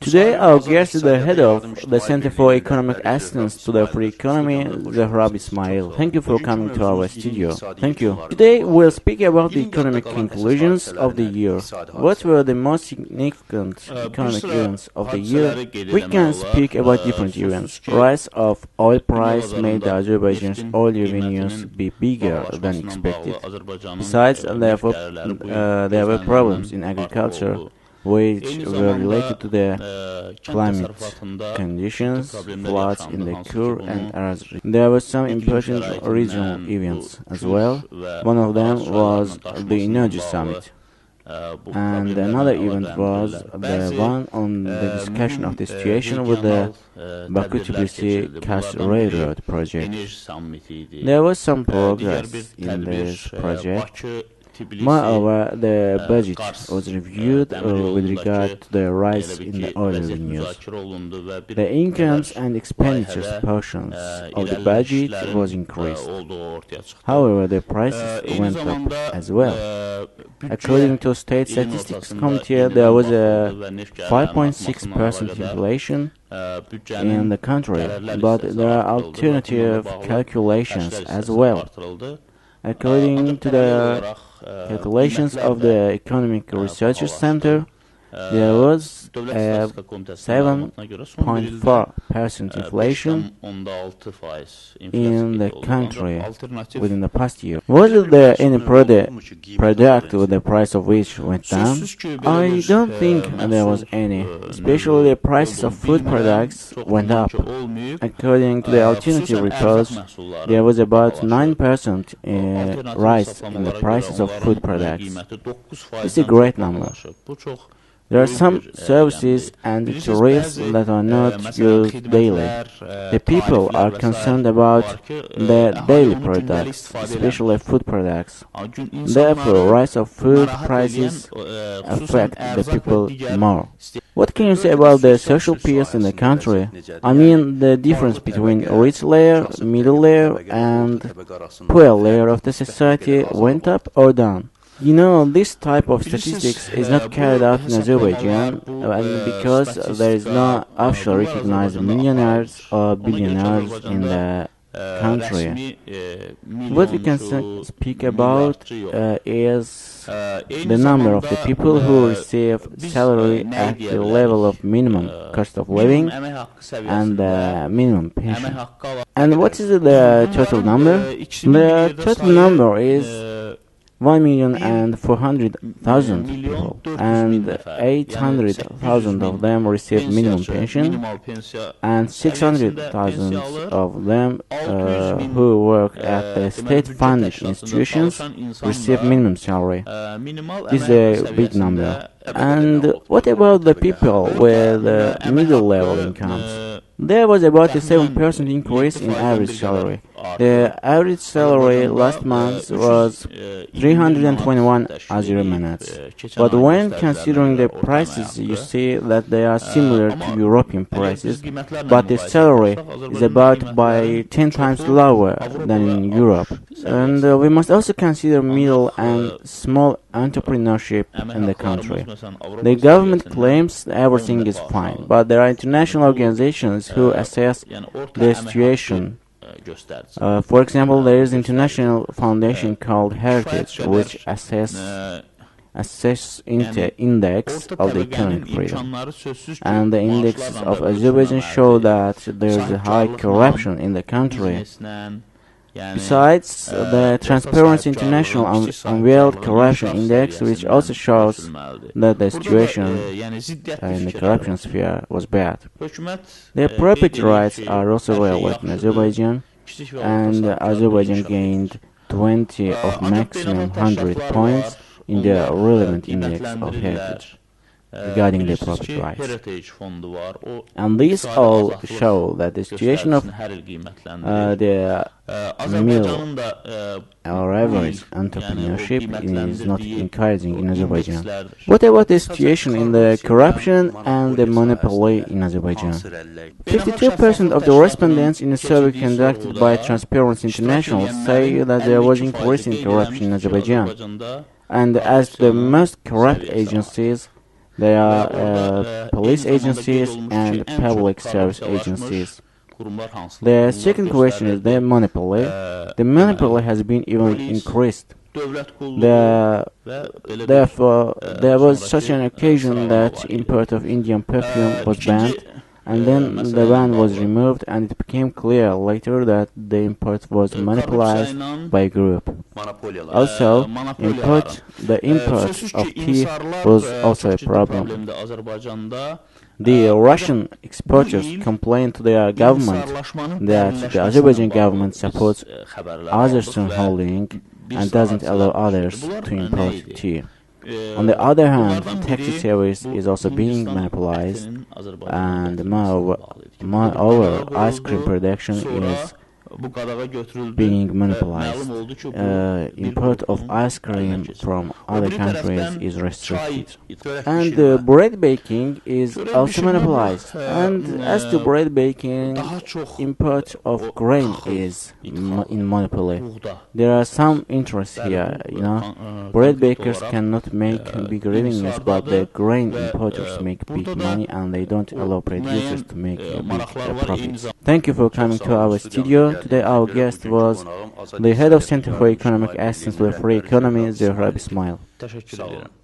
Today our guest is the head of the Center for Economic Assistance to the Free Economy, Zohrab Ismayil. Thank you for coming to our studio. Thank you. Today we'll speak about the economic conclusions of the year. What were the most significant economic events of the year? We can speak about different events. Rise of oil price made the Azerbaijan's oil revenues be bigger than expected. Besides, there were problems in agriculture, which were related to the climate conditions, floods in the Kur and Araz. There were some important regional events as well. One of them was the Energy Summit. And another event was the one on the discussion of the situation with the Baku-Tbilisi-Kars Railroad project. There was some progress in this project. Moreover, the budget was reviewed with regard to the rise in the oil revenues. The incomes and expenditures portions of the budget was increased. However, the prices went up as well. According to State Statistics Committee, there was a 5.6% inflation in the country, but there are alternative calculations as well. According to the calculations of the Economic Research Center, there was a 7.4% inflation in the country within the past year. Was there any product with the price of which went down? I don't think there was any. Especially the prices of food products went up. According to the alternative reports, there was about 9% rise in the prices of food products. It's a great number. There are some services and tariffs that are not used daily. The people are concerned about their daily products, especially food products. Therefore, rise of food prices affect the people more. What can you say about the social peers in the country? I mean, the difference between rich layer, middle layer, and poor layer of the society went up or down? You know, this type of statistics is not carried out in Azerbaijan because there is no officially recognized millionaires or billionaires in the country. What we can speak about is the number of the people who receive salary at the level of minimum cost of living and the minimum pension. And what is the total number? The total number is 1,400,000 people, and 800,000 of them receive minimum pension, and 600,000 of them who work at the state-funded institutions receive minimum salary. This is a big number. And what about the people with middle-level incomes? There was about a 7% increase in average salary. The average salary last month was 321 Azeri manats. But when considering the prices, you see that they are similar to European prices, but the salary is about by 10 times lower than in Europe. And we must also consider middle and small entrepreneurship in the country. The government claims everything is fine, but there are international organizations who assess the situation. For example, there is an international foundation called Heritage, which assess index of the economic freedom. And the indexes of Azerbaijan show that there is a high corruption in the country. Besides, the Transparency International unveiled corruption index, which also shows that the situation in the corruption sphere was bad. The property rights are also violated in Azerbaijan, and Azerbaijan gained 20 of maximum 100 points in the relevant index of heritage regarding the property rights. And these all show that the situation of the middle or average entrepreneurship is not encouraging in Azerbaijan. What about the situation in the corruption and the monopoly in Azerbaijan? 52% of the respondents in a survey conducted by Transparency International say that there was increase in corruption in Azerbaijan. And as the most corrupt agencies, They are police agencies and public service agencies. The second question is the monopoly. The monopoly has been even increased. Therefore, there was such an occasion that import of Indian perfume was banned, and then the ban was removed, and it became clear later that the import was monopolized by a group. Also, the import of tea was also a problem. The Russian exporters complained to their government that the Azerbaijan government supports Azerbaijan holding and doesn't allow others to import tea. On the other hand, taxi service is also being monopolized, and moreover, ice cream production is being monopolized. Import of ice cream from other countries is restricted. And bread baking is also monopolized. And as to bread baking, import of grain is in monopoly. There are some interests here, Bread bakers cannot make big revenues, but the grain importers make big money, and they don't allow producers to make big profits. Thank you for coming to our studio. Today our guest was the head of Center for Economic Assistance to the Free Economy, Zohrab Ismayil. Teşekkür ederim.